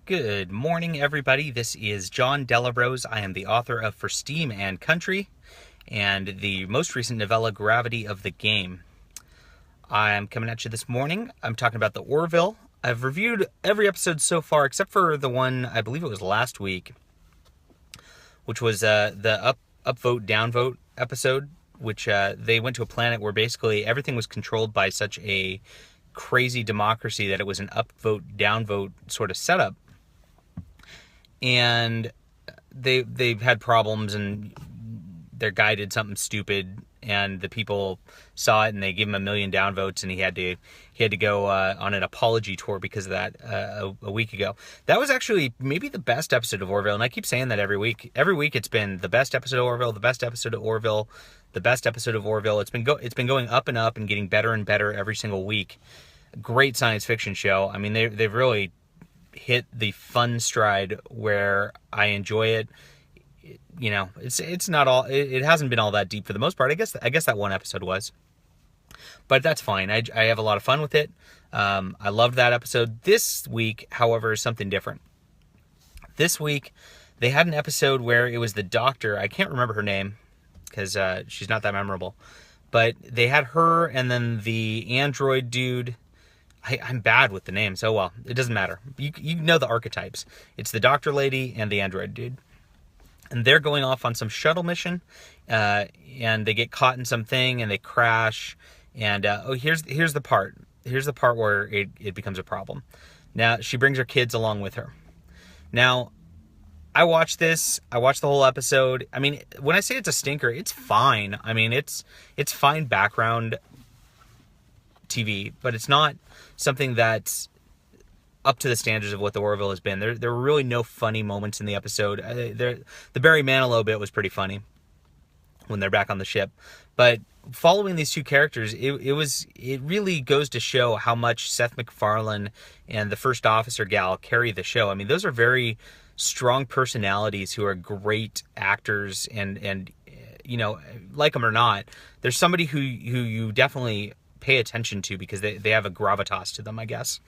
Good morning, everybody. This is John Delarose. I am the author of For Steam and Country and the most recent novella, Gravity of the Game. I'm coming at you this morning. I'm talking about the Orville. I've reviewed every episode so far except for the one, I believe it was last week, which was the upvote, downvote episode, which they went to a planet where basically everything was controlled by such a crazy democracy that it was an upvote, downvote sort of setup. And they've had problems, and their guy did something stupid, and the people saw it, and they gave him 1 million downvotes, and he had to go on an apology tour because of that a week ago. That was actually maybe the best episode of Orville, and I keep saying that every week. Every week it's been the best episode of Orville, the best episode of Orville, the best episode of Orville. It's been going up and up and getting better and better every single week. Great science fiction show. I mean, they've really hit the fun stride where I enjoy it. You know, it's not all, it hasn't been all that deep for the most part. I guess that one episode was, but that's fine. I have a lot of fun with it. I loved that episode. This week, however, is something different. This week, they had an episode where it was the doctor. I can't remember her name because she's not that memorable, but they had her and then the android dude. I'm bad with the names. Oh well, it doesn't matter. You know the archetypes. It's the doctor lady and the android dude. And they're going off on some shuttle mission, and they get caught in something, and they crash. And here's the part. Here's the part where it becomes a problem. Now, she brings her kids along with her. Now, I watched this. I watched the whole episode. I mean, when I say it's a stinker, it's fine. I mean, it's fine background TV, but it's not something that's up to the standards of what the Orville has been. There were really no funny moments in the episode. The Barry Manilow bit was pretty funny when they're back on the ship, but following these two characters, it really goes to show how much Seth MacFarlane and the first officer gal carry the show. I mean, those are very strong personalities who are great actors, and you know, like them or not, there's somebody who you definitely pay attention to because they have a gravitas to them, I guess.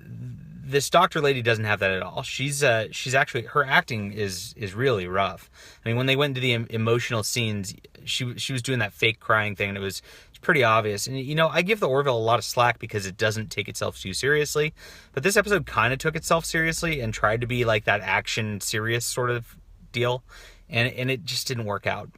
This doctor lady doesn't have that at all. She's actually, her acting is really rough. I mean, when they went into the emotional scenes, she was doing that fake crying thing, and it's pretty obvious. And you know, I give the Orville a lot of slack because it doesn't take itself too seriously, but this episode kind of took itself seriously and tried to be like that action serious sort of deal, and it just didn't work out.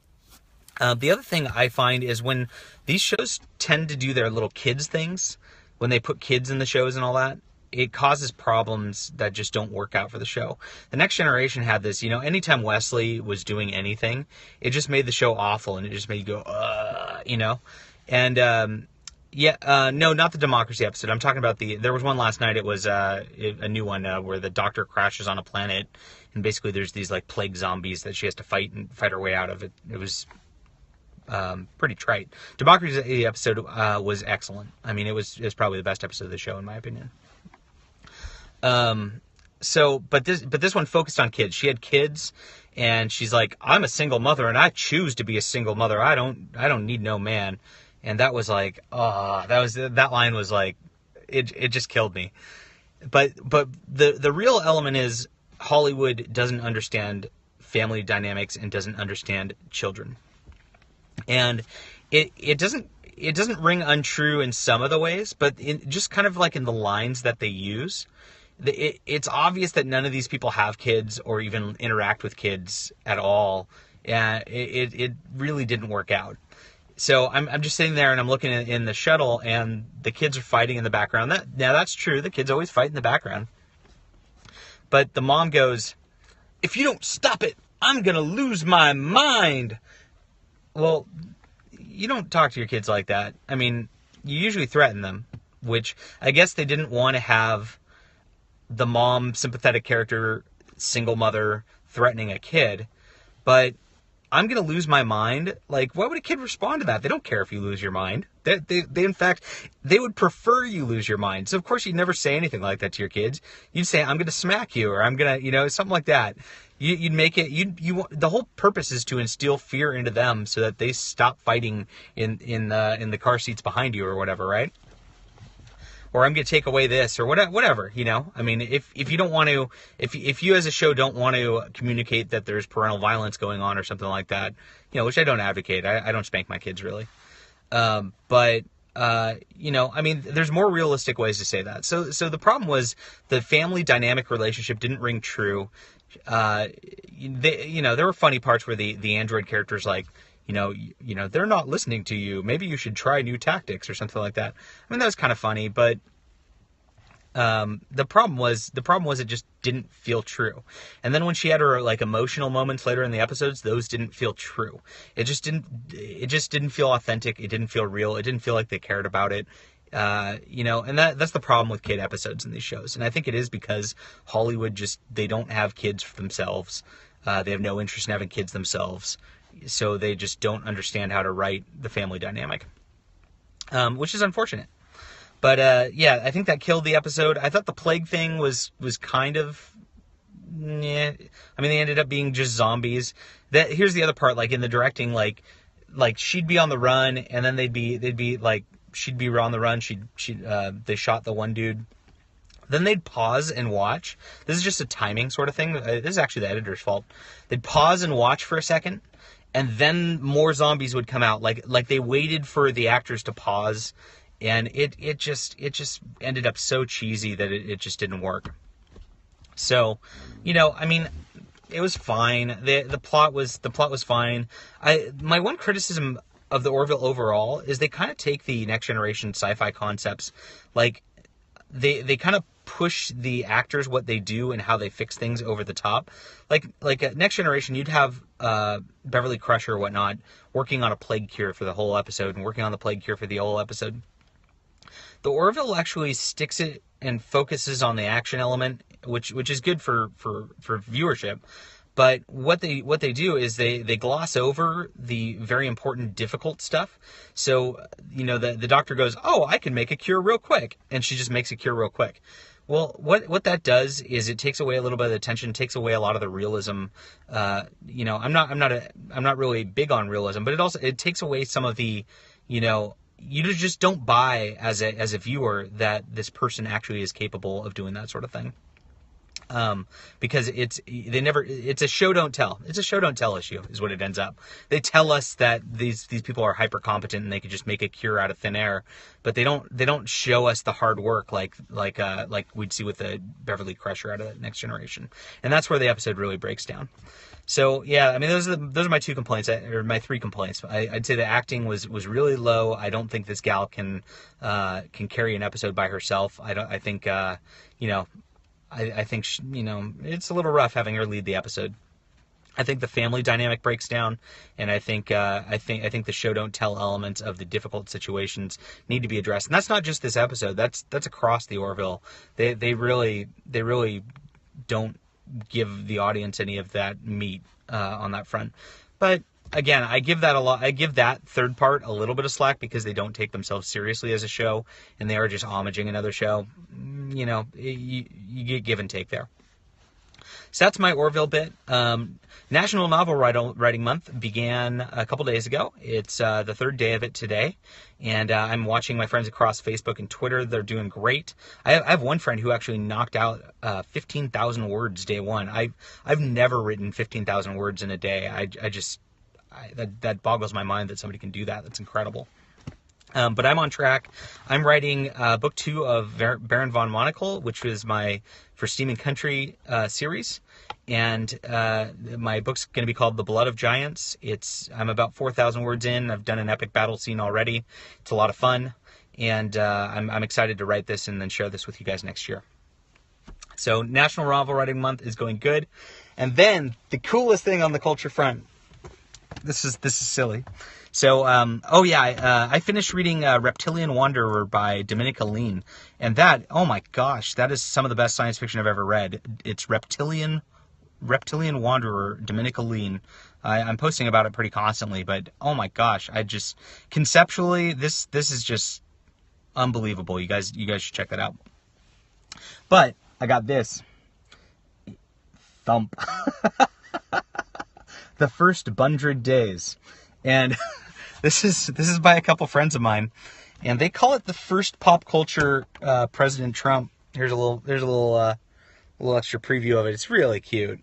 The other thing I find is when these shows tend to do their little kids things, when they put kids in the shows and all that, it causes problems that just don't work out for the show. The Next Generation had this, you know, anytime Wesley was doing anything, it just made the show awful, and it just made you go, you know? And, no, not the Democracy episode. I'm talking about there was one last night, it was a new one where the doctor crashes on a planet, and basically there's these, like, plague zombies that she has to fight her way out of. It was pretty trite. Democracy episode was excellent. I mean, it was probably the best episode of the show, in my opinion. But this one focused on kids. She had kids, and she's like, I'm a single mother, and I choose to be a single mother. I don't need no man. And that was like, that line was like, it just killed me. But the real element is Hollywood doesn't understand family dynamics and doesn't understand children. And it doesn't ring untrue in some of the ways, but just kind of like in the lines that they use, it's obvious that none of these people have kids or even interact with kids at all. And it really didn't work out. So I'm just sitting there and I'm looking in the shuttle, and the kids are fighting in the background. Now that's true. The kids always fight in the background. But the mom goes, "If you don't stop it, I'm going to lose my mind." Well, you don't talk to your kids like that. I mean, you usually threaten them, which I guess they didn't want to have the mom, sympathetic character, single mother threatening a kid. But I'm going to lose my mind. Like, why would a kid respond to that? They don't care if you lose your mind. They in fact, they would prefer you lose your mind. So, of course, you'd never say anything like that to your kids. You'd say, I'm going to smack you, or I'm going to, you know, something like that. You'd make it, the whole purpose is to instill fear into them so that they stop fighting in the car seats behind you or whatever, right? or I'm going to take away this, or whatever, you know? I mean, if you don't want to, if you as a show don't want to communicate that there's parental violence going on or something like that, you know, which I don't advocate. I don't spank my kids really. But you know, I mean, there's more realistic ways to say that. So the problem was the family dynamic relationship didn't ring true. You know, there were funny parts where the android characters like, you know, they're not listening to you. Maybe you should try new tactics or something like that. I mean, that was kind of funny, but the problem was it just didn't feel true. And then when she had her like emotional moments later in the episodes, those didn't feel true. It just didn't feel authentic. It didn't feel real. It didn't feel like they cared about it. You know, and that's the problem with kid episodes in these shows. And I think it is because Hollywood they don't have kids for themselves. They have no interest in having kids themselves. So they just don't understand how to write the family dynamic, which is unfortunate. But yeah, I think that killed the episode. I thought the plague thing was kind of, yeah. I mean, they ended up being just zombies. Here's the other part, like in the directing, like she'd be on the run, and then they'd be like, she'd be on the run. They shot the one dude. Then they'd pause and watch. This is just a timing sort of thing. This is actually the editor's fault. They'd pause and watch for a second, and then more zombies would come out. Like they waited for the actors to pause, and it just ended up so cheesy that it just didn't work. So, you know, I mean, it was fine. The plot was fine. My one criticism of the Orville overall is they kind of take the Next Generation sci-fi concepts, like they kind of push the actors, what they do and how they fix things over the top. Like at Next Generation, you'd have Beverly Crusher or whatnot working on a plague cure for the whole episode and working on the plague cure for the whole episode. The Orville actually sticks it and focuses on the action element, which is good for viewership. But what they do is they gloss over the very important, difficult stuff. So, you know, the doctor goes, "Oh, I can make a cure real quick," and she just makes a cure real quick. Well, what that does is it takes away a little bit of the tension, takes away a lot of the realism. You know, I'm not really big on realism, but it takes away some of the, you know, you just don't buy as a viewer that this person actually is capable of doing that sort of thing. Because it's a show don't tell. It's a show don't tell issue is what it ends up. They tell us that these people are hyper competent and they could just make a cure out of thin air, but they don't show us the hard work like we'd see with the Beverly Crusher out of the Next Generation. And that's where the episode really breaks down. So yeah, I mean those are my two complaints, or my three complaints. I'd say the acting was really low. I don't think this gal can carry an episode by herself. I think you know, I think, you know, it's a little rough having her lead the episode. I think the family dynamic breaks down, and I think the show don't tell elements of the difficult situations need to be addressed. And that's not just this episode. That's across the Orville. They really don't give the audience any of that meat on that front. But again, I give that third part a little bit of slack because they don't take themselves seriously as a show, and they are just homaging another show. You know, you get give and take there. So that's my Orville bit. National Novel Writing Month began a couple days ago. It's the third day of it today, and I'm watching my friends across Facebook and Twitter. They're doing great. I have one friend who actually knocked out 15,000 words day one. I've never written 15,000 words in a day. That boggles my mind that somebody can do that. That's incredible. But I'm on track. I'm writing book 2 of Baron von Monocle, which was my For Steam and Country series. And my book's going to be called The Blood of Giants. I'm about 4,000 words in. I've done an epic battle scene already. It's a lot of fun. And I'm excited to write this and then share this with you guys next year. So National Novel Writing Month is going good. And then the coolest thing on the culture front. This is silly. So, I finished reading Reptilian Wanderer by Dominica Lean. And that, oh my gosh, that is some of the best science fiction I've ever read. It's Reptilian Wanderer, Dominica Lean. I'm posting about it pretty constantly, but oh my gosh, conceptually, this is just unbelievable. You guys should check that out. But I got this. Thump. The First 100 Days. And this is by a couple friends of mine. And they call it the first pop culture President Trump. There's a little extra preview of it. It's really cute.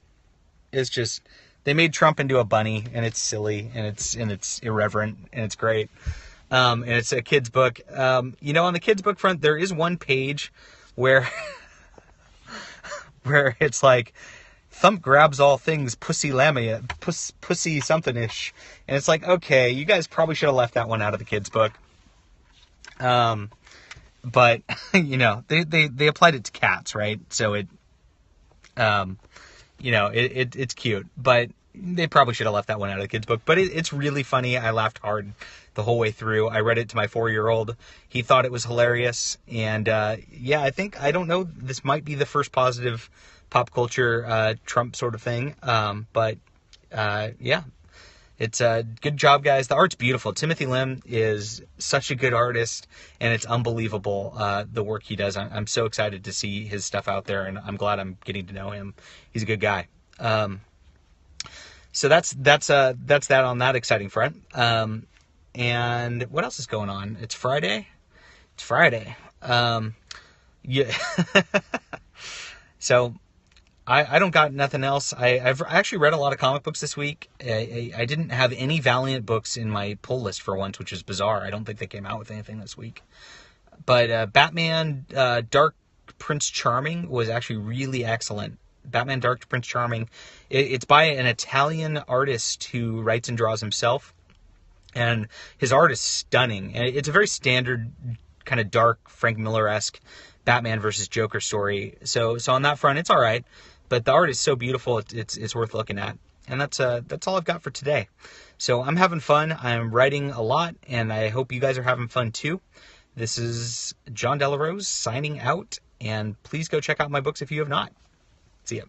It's just, they made Trump into a bunny, and it's silly, and it's irreverent, and it's great. And it's a kid's book. On the kid's book front, there is one page where where it's like, Thump grabs all things pussy lamia, pussy something-ish. And it's like, okay, you guys probably should have left that one out of the kid's book. But, they applied it to cats, right? So it's cute. But they probably should have left that one out of the kid's book. But it's really funny. I laughed hard the whole way through. I read it to my 4-year-old. He thought it was hilarious. And, I don't know, this might be the first positive pop culture Trump sort of thing. It's a good job, guys. The art's beautiful. Timothy Lim is such a good artist, and it's unbelievable the work he does. I'm so excited to see his stuff out there, and I'm glad I'm getting to know him. He's a good guy. So that's that on that exciting front. And what else is going on? It's Friday. Yeah. So I don't got nothing else. I've actually read a lot of comic books this week. I didn't have any Valiant books in my pull list for once, which is bizarre. I don't think they came out with anything this week. But Batman Dark Prince Charming was actually really excellent. Batman Dark Prince Charming. It's by an Italian artist who writes and draws himself. And his art is stunning. And it's a very standard, kind of dark, Frank Miller-esque Batman versus Joker story. So on that front, it's all right. But the art is so beautiful, it's worth looking at. And that's all I've got for today. So I'm having fun. I'm writing a lot, and I hope you guys are having fun too. This is John Delarose signing out, and please go check out my books if you have not. See ya.